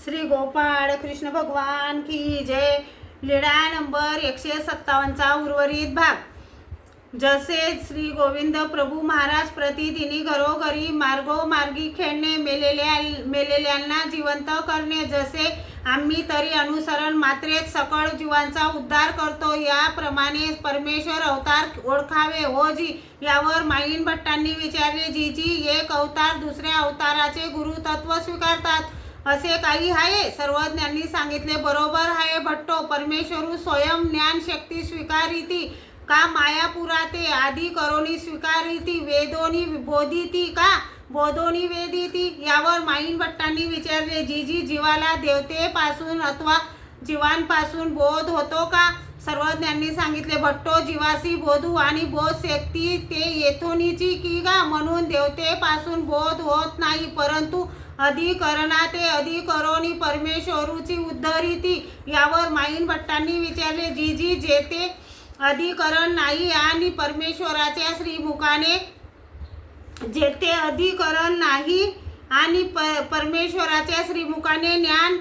श्री गोपाळ कृष्ण भगवान की जय। लीळा नंबर 157चा उर्वरित भाग। जसे श्री गोविंद प्रभू महाराज प्रतिदिनी घरोघरी मार्गोमार्गी खेळणे, मेलेल्यांना जिवंत करणे, जसे आम्ही तरी अनुसरण मात्रेत सकळ जीवांचा उद्धार करतो, याप्रमाणे परमेश्वर अवतार ओळखावे हो जी। यावर माईन भट्टांनी विचारले, जी एक अवतार दुसऱ्या अवताराचे गुरुतत्व स्वीकारतात असे काही आहे? सर्वज्ञांनी सांगितले, बरोबर आहे भट्टो। परमेश्वरू स्वयं ज्ञान शक्ती स्वीकारिती का मायापुराते आदि करोनी स्वीकारिती, वेदोनी बोधिती का बोधोनी वेदिती? यावर माईन भट्टांनी विचारले, जी जीवाला देवतेपासून अथवा जीवांपासून बोध होतो का? सर्वज्ञांनी सांगितले, भट्टो, जीवासी बोधू आणि बोध शक्ती ते येथोनीची की गा? म्हणून देवतेपासून बोध होत नाही, परंतु अधिकरणाते अधिकरोनी परमेश्वरूची उद्धरिती। यावर माईन भट्टांनी विचारले, जी जेथे अधिकरण नाही आणि परमेश्वराच्या श्रीमुखाने जेथे अधिकरण नाही आणि परमेश्वराच्या श्रीमुखाने ज्ञान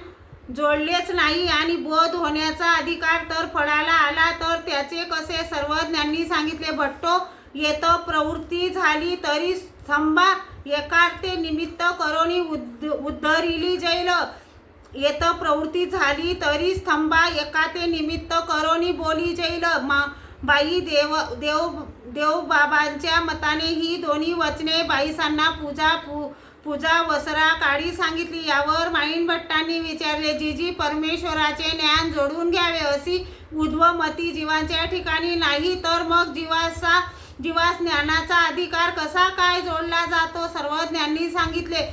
जोडलेच नाही आणि बोध होण्याचा अधिकार तर फळाला आला तर त्याचे कसे? सर्वज्ञांनी सांगितले, भट्टो, येत प्रवृत्ती झाली तरी स्तंभा एकार्थे निमित्त करोनी उद्धरिली जाईल। येत प्रवृत्ती झाली तरी स्तंभा एकाते निमित्त करोनी बोली जाईल। बाई देव बाबांच्या मताने ही दोन्ही वचने बाईसांना पूजा वसरा काळी सांगितली। यावर माईन भट्टांनी विचारले, जी परमेश्वराचे ज्ञान जोडून घ्यावे अशी उद्भवमती जीवांच्या ठिकाणी नाही तर मग जीवास ज्ञानाचा अधिकार कसा काय जोडला जातो? सर्वज्ञांनी सांगितले,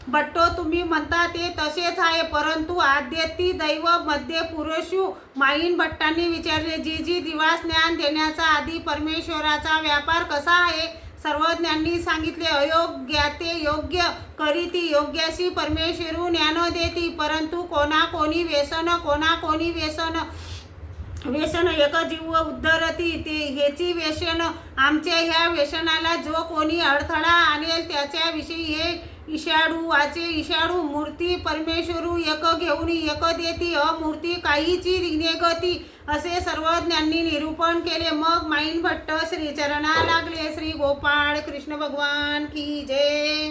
भट्टो, तुम्ही म्हणता ते तसेच आहे, परंतु आद्यती दैव मध्ये पुरुषू। माईन भट्टांनी विचारले, जी जीवास ज्ञान देण्याचा आधी परमेश्वराचा व्यापार कसा आहे? सर्वज्ञांनी सांगितले, अयोग्याते योग्य करीती, योग्याशी परमेश्वरू ज्ञान देती, परंतु कोणी व्यसन एक जीव उद्धरती, ते हेची व्यसन। आमच्या ह्या व्यसनाला जो कोणी अडथळा आणेल त्याच्याविषयी हे ईशाडू मूर्ती परमेश्वरू एक घेऊन एक देती, अमूर्ती काहीची निगती, असे सर्वज्ञांनी निरूपण केले। मग माईन भट्ट श्रीचरणा लागले। श्री गोपाळ कृष्ण भगवान की जय।